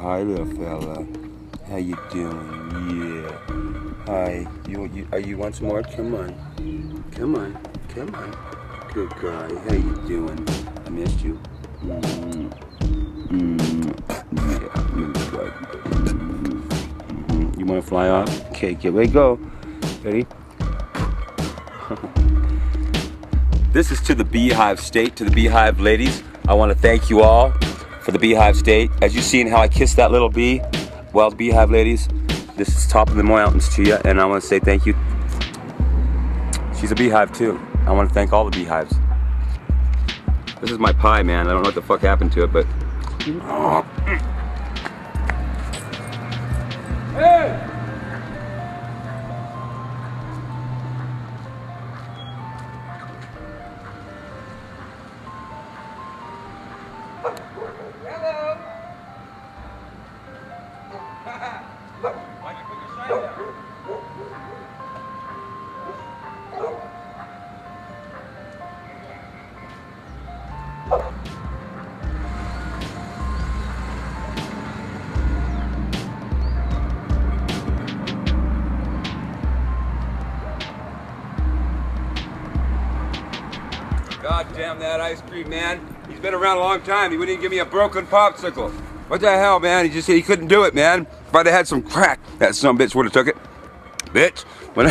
Hi, little fella. How you doing? Yeah. Hi. You want some more? Come on. Come on. Come on. Good guy. How you doing? I missed you. Yeah. Good. You want to fly off? Okay. Get ready. Go. Ready? This is to the Beehive State, to the Beehive Ladies. I want to thank you all for the Beehive State. As you've seen how I kissed that little bee, well, the Beehive Ladies, this is top of the mountains to you, and I want to say thank you. She's a beehive too. I want to thank all the beehives. This is my pie, man. I don't know what the fuck happened to it, but... Hey! Why'd you put your sign down? God damn that ice cream man. He's been around a long time. He wouldn't even give me a broken popsicle. What the hell, man? He just said he couldn't do it, man. If I'd have had some crack, that son of a bitch would have took it. Bitch. When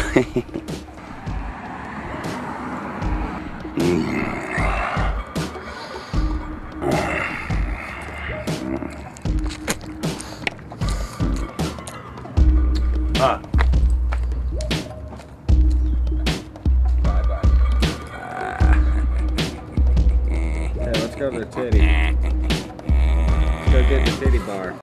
Let's go to the titty. Let's go get the titty bar.